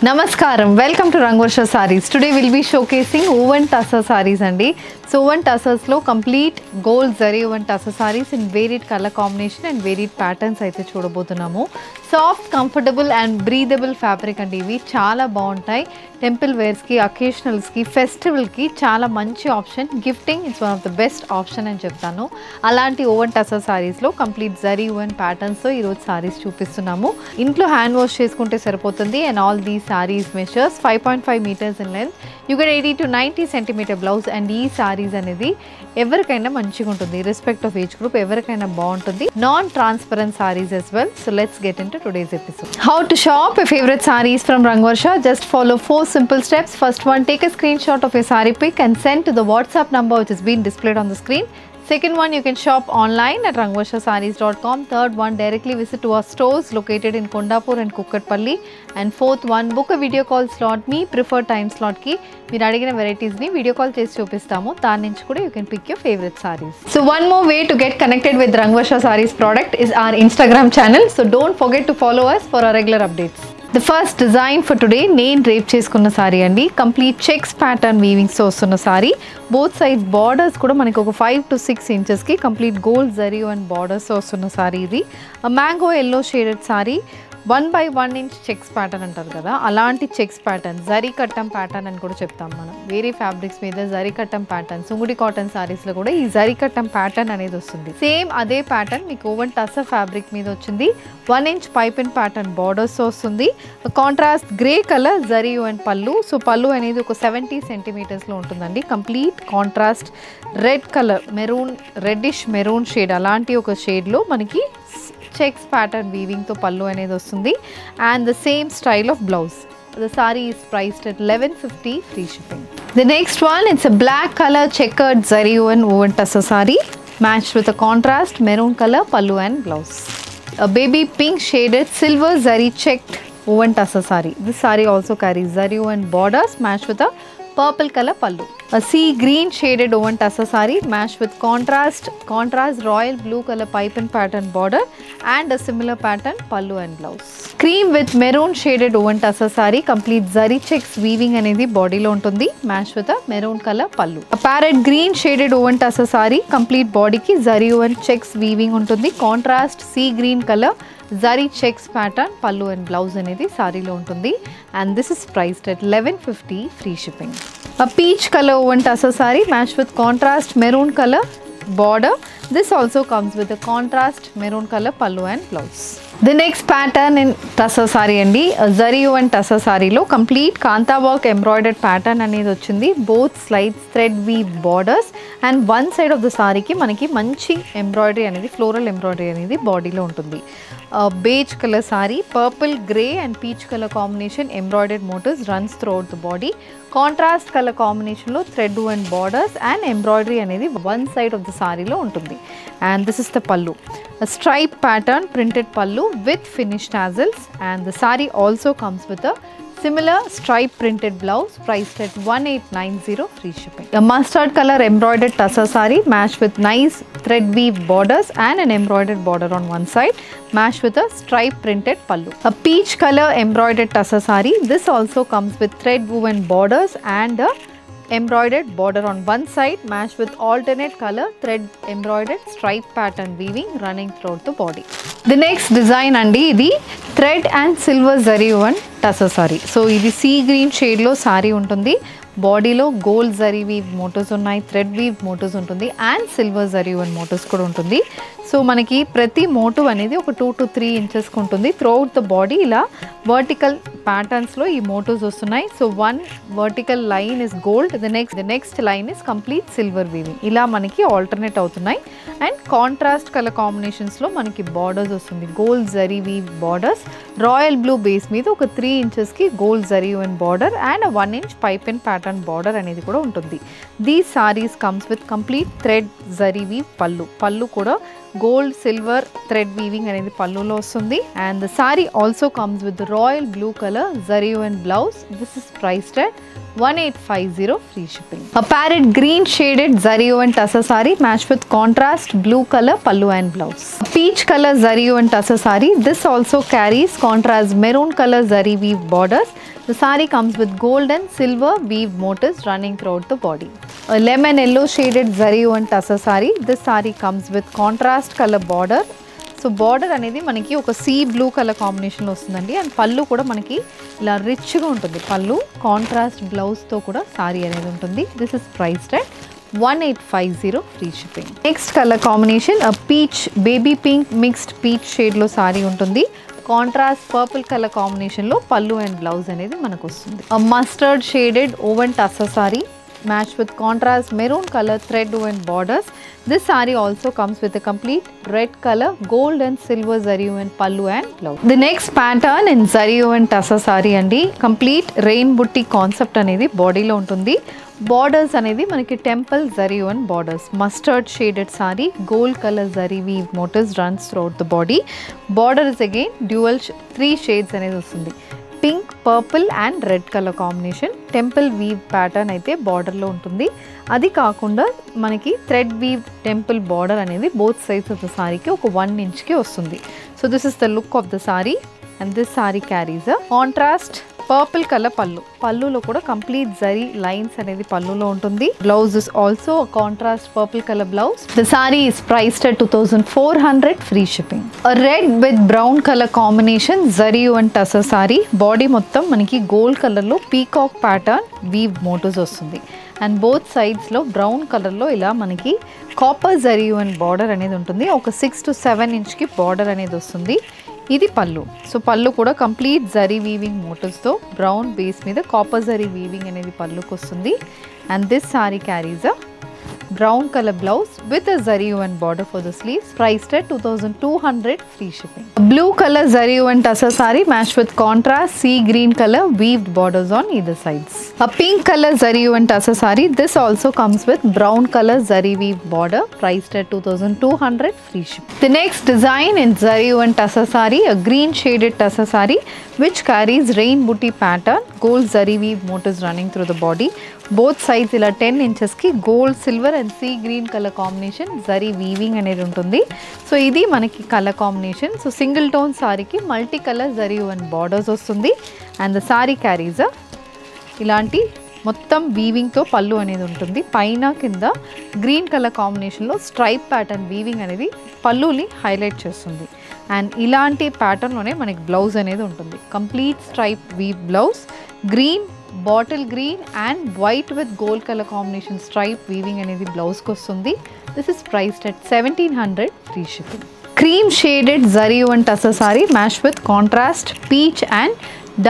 Namaskaram, welcome to Rangvarsha Sarees. Today we'll be showcasing woven tussar sarees andi. So woven tussars lo complete gold zari woven tussar sarees in varied color combination and varied patterns aithe chudabothunnamu. Soft, comfortable and breathable fabric andi ivi chaala baguntayi. Temple wears ki, occasionals ki, festival ki chaala manchi option. Gifting is one of the best option ani cheptanu. Alanti woven tussar sarees lo complete zari woven patterns tho ee roju sarees chupistunnamu. Intlo hand wash cheskunte saripotundi and all these sarees measures 5.5 meters in length. You get 80 to 90 centimeter blouse and ee sarees anedi everikaina manchiga untundi irrespective of age group everikaina baaguntundi. Non transparent sarees as well. So let's get into today's episode. How to shop your favorite sarees from Rangvarsha? Just follow 4 simple steps. First one, take a screenshot of your saree pic and send to the WhatsApp number which is being displayed on the screen. Second one, you can shop online at rangvarshasarees.com. Third one, directly visit to our stores located in Kondapur and Kukatpalli. And fourth one, book a video call slot. Me preferred time slot ki meer adigina varieties ni video call chesi chupistamu. Dani nunchi kuda you can pick your favorite sarees. So one more way to get connected with Rangvarsha Sarees product is our Instagram channel. So don't forget to follow us for our regular updates. The first design for today, నేను drape చేసుకున్న sorry అండి. Complete checks pattern వీవింగ్స్ వస్తున్న sorry. Both side borders కూడా మనకి ఒక 5 to 6 inches కి complete gold zari and borders వస్తున్న sorry ఇది. Mango yellow shaded sorry. 1/1 inch checks pattern అంటారు కదా, అలాంటి చెక్స్ ప్యాటర్న్ జరీ కట్టం ప్యాటర్న్ అని కూడా చెప్తాం మనం. వేరే ఫ్యాబ్రిక్స్ మీద జరీ కట్టం ప్యాటర్న్, సుంగుడి కాటన్ సారీస్లో కూడా ఈ జరీ కట్టం ప్యాటర్న్ అనేది వస్తుంది. సేమ్ అదే ప్యాటర్న్ మీకు ఓవెన్ టసర్ ఫ్యాబ్రిక్ మీద వచ్చింది. 1 inch pipe and pattern borders వస్తుంది. Contrast grey colour zari and పళ్ళు. సో పళ్ళు అనేది ఒక 70 centimeters ఉంటుందండి. Complete contrast red colour, maroon, reddish maroon shade అలాంటి ఒక షేడ్లో మనకి చెక్స్ ప్యాటర్న్ వీవింగ్ తో పళ్ళు అనేది వస్తుంది. And the same style of blouse. The saree is priced at 1150 free shipping. The next one, it's a black color checkered zari woven tussar saree matched with a contrast maroon color pallu and blouse. A baby pink shaded silver zari checked woven tussar saree. This saree also carries zari woven borders matched with a purple color pallu. A sea green shaded woven tussar saree matched with contrast royal blue color pipe and pattern border and a similar pattern pallu and blouse. Cream with maroon shaded woven tussar saree, complete zari checks weaving anedi body lo untundi matched with a maroon color pallu. A parrot green shaded woven tussar saree, complete body ki zari woven checks weaving untundi. Contrast sea green color zari checks pattern pallu and blouse anedi saree lo untundi. And this is priced at 1150 free shipping. A peach color woven tussar saree matched with contrast maroon color border. This also comes with a contrast maroon color pallu and blouse. The next pattern in tussar saree andi, zari woven tussar saree lo complete kanta work embroidered pattern అనేది వచ్చింది. Both sides thread weave borders and one side of the saree ki manaki manchi embroidery అనేది floral embroidery అనేది body లో ఉంటుంది. Beige color saree, purple, grey and peach color combination embroidered motifs runs throughout the body. Contrast color combination lo thread woven borders and embroidery అనేది one side of the saree లో ఉంటుంది. And this is the pallu. A stripe pattern printed pallu with finished tassels, and the saree also comes with a similar stripe printed blouse priced at 1890 free shipping. A mustard color embroidered tussar saree matched with nice thread weave borders and an embroidered border on one side matched with a stripe printed pallu. A peach color embroidered tussar saree. This also comes with thread woven borders and a embroidered border on one side matched with alternate color thread embroidered stripe pattern weaving running throughout the body. The next design andi, idi thread and silver zari woven tussar saree. So idi sea green shade lo saree untundi. బాడీలో gold zari weave motifs ఉన్నాయి, thread weave motifs ఉంటుంది and silver zari woven motifs కూడా ఉంటుంది. So మనకి ప్రతి motive అనేది ఒక 2 to 3 inches ఉంటుంది. త్రూఅవుట్ ద బాడీ ఇలా వర్టికల్ ప్యాటర్న్స్లో ఈ మోటివ్స్ వస్తున్నాయి. So one vertical line is gold, the next line is complete silver weaving. ఇలా మనకి ఆల్టర్నేట్ అవుతున్నాయి. అండ్ కాంట్రాస్ట్ కలర్ కాంబినేషన్స్లో మనకి బార్డర్స్ వస్తుంది. Gold zari weave borders, royal blue base మీద ఒక 3 inchesకి gold zari one border and 1 inch pipe and pattern border అనేది కూడా ఉంటుంది. These sarees comes with complete thread zari weave pallu. Pallu కూడా gold silver thread weaving అనేది పల్లులో వస్తుంది. And the saree also comes with the royal blue color zari woven blouse. This is priced at 1850 free shipping. A parrot green shaded zari woven tussar saree matched with contrast blue color pallu and blouse. A peach color zari woven tussar saree. This also carries contrast maroon color zari weave borders The saree comes with gold and silver weave motifs running throughout the body. A lemon yellow shaded zari woven tussar saree. This saree comes with contrast color border. So border అనేది మనకి ఒక sea blue colour కాంబినేషన్లో వస్తుందండి. And పళ్ళు కూడా మనకి ఇలా రిచ్గా ఉంటుంది. పళ్ళు కాంట్రాస్ట్ బ్లౌజ్తో కూడా సారీ అనేది ఉంటుంది. This is priced at 1850 free shipping. Next colour combination peach baby pink mixed peach షేడ్లో సారీ ఉంటుంది. కాంట్రాస్ట్ పర్పుల్ కలర్ కాంబినేషన్లో పళ్ళు అండ్ బ్లౌజ్ అనేది మనకు వస్తుంది. Mustard shaded woven tussar sari matched with contrast maroon color thread woven borders. This saree also comes with a complete red color, gold and silver zari woven pallu and blouse. The next pattern in zari woven tussar saree andi complete rain booty concept anedi body lo untundi. Borders anedi manaki temple zari woven borders. Mustard shaded saree, gold color zari weave motifs runs throughout the body. Border is again dual 3 shades anedi vastundi. Pink purple and red colour combination. Temple weave pattern అయితే బార్డర్లో ఉంటుంది. అది కాకుండా మనకి thread weave temple border అనేది both sides of the సారీకి ఒక 1 ఇంచ్కి వస్తుంది. So this is the look of the sari and this sari carries a contrast purple colour pallu. పళ్ళులో కూడా కంప్లీట్ జరీ లైన్స్ అనేది పళ్ళులో ఉంటుంది. Blouse is also contrast purple colour blouse. The sari is priced at 2400 free shipping. Red with brown colour combination zari and tussar sorry. Body మొత్తం మనకి gold కలర్లో peacock pattern weave motifs వస్తుంది. And both సైడ్స్లో brown కలర్లో ఇలా మనకి కాపర్ జరీ అండ్ బార్డర్ అనేది ఉంటుంది. ఒక 6 to 7 ఇంచ్కి బార్డర్ అనేది వస్తుంది. ఇది పళ్ళు. సో పళ్ళు కూడా కంప్లీట్ జరీ వీవింగ్ మోటివ్స్తో బ్రౌన్ బేస్ మీద కాపర్ జరీ వీవింగ్ అనేది పళ్ళుకి వస్తుంది. And this sari carries a brown color blouse with a zari woven border for the sleeves, priced at 2200 free shipping. A blue color zari woven tussar saree matched with contrast sea green color weaved borders on either sides. A pink color zari woven tussar saree. This also comes with brown color zari weave border, priced at 2200 free shipping. The next design in zari woven tussar saree, a green shaded tussar saree which carries rain booty pattern, gold zari weave motifs running through the body. Both sides ఇలా 10 inches కి gold silver and sea green colour combination zari weaving అనేది ఉంటుంది. So ఇది మనకి colour combination. So single tone సారీకి multi colour zari woven borders వస్తుంది. And the sari carries ఇలాంటి మొత్తం వీవింగ్తో పళ్ళు అనేది ఉంటుంది. పైన కింద గ్రీన్ కలర్ కాంబినేషన్లో స్ట్రైప్ ప్యాటర్న్ వీవింగ్ అనేది పళ్ళుని హైలైట్ చేస్తుంది. అండ్ ఇలాంటి ప్యాటర్న్లోనే మనకి బ్లౌజ్ అనేది ఉంటుంది. Complete stripe weave blouse, green bottle green and white with gold colour combination stripe weaving అనేది బ్లౌజ్కి వస్తుంది. This is priced at 1700 free shipping. Cream shaded zari woven tussar sari match with contrast peach and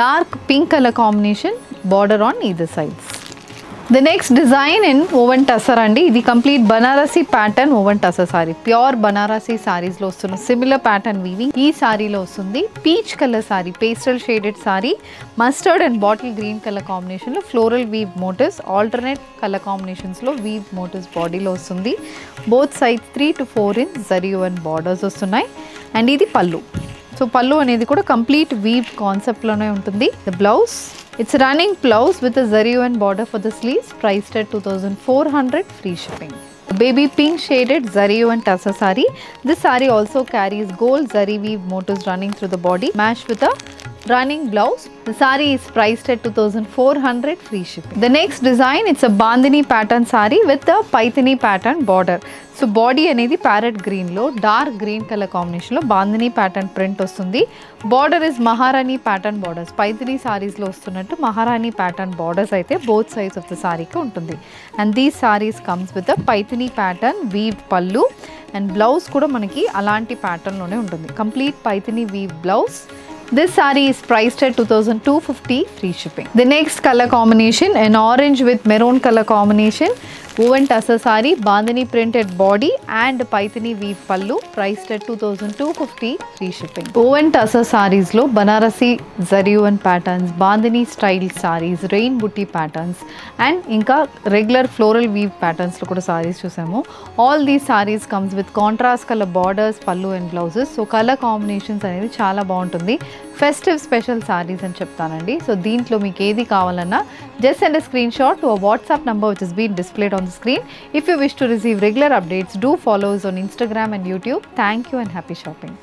dark pink colour combination border on either sides. The next design in woven tussar andi. ఇది complete Banarasi pattern woven tussar sari. Pure Banarasi సారీస్లో వస్తున్న similar pattern weaving ఈ సారీలో వస్తుంది. Peach colour sari, pastel shaded sari, mustard and bottle green colour కాంబినేషన్లో floral weave motifs, alternate colour కాంబినేషన్స్లో weave motifs బాడీలో వస్తుంది. Both sides 3 to 4 inch zari woven borders వస్తున్నాయి. అండ్ ఇది పళ్ళు. సో పళ్ళు అనేది కూడా కంప్లీట్ వీవ్ కాన్సెప్ట్లోనే ఉంటుంది. The blouse, it's a running blouse with a zari woven border for the sleeves, priced at 2400 free shipping. Baby pink shaded zari woven tussar saree. This saree also carries gold zari weave motifs running through the body, matched with a running blouse. The saree is priced at 2400 free shipping. The next design, it's a bandhani pattern saree with a paithani pattern border. So body అనేది parrot గ్రీన్లో dark green colour కాంబినేషన్లో bandhani pattern print వస్తుంది. Border is maharani pattern borders. Paithani సారీస్లో వస్తున్నట్టు maharani pattern borders అయితే both sides of the సారీకి ఉంటుంది. And these saris comes with a Paithani pattern weave pallu and blouse కూడా మనకి అలాంటి ప్యాటర్న్లోనే ఉంటుంది. Complete Paithani weave blouse. This saree is priced at 2250 free shipping. The next color combination, an orange with maroon color combination, woven tussar saree, bandhani printed body and paithani weave pallu, priced at 2250 free shipping. Woven tussar sarees lo banarasi zari woven patterns, bandhani style sarees, rain booty patterns and inka regular floral weave patterns lo kuda sarees chusamu. All these sarees comes with contrast color borders, pallu and blouses. So color combinations anedi chaala baaguntundi. Festive special saris అని చెప్తానండి. So దీంట్లో మీకు ఏది కావాలన్నా just send a screenshot to a WhatsApp number which is being displayed on the screen. If you wish to receive regular updates, do follow us on Instagram and YouTube. Thank you and happy shopping.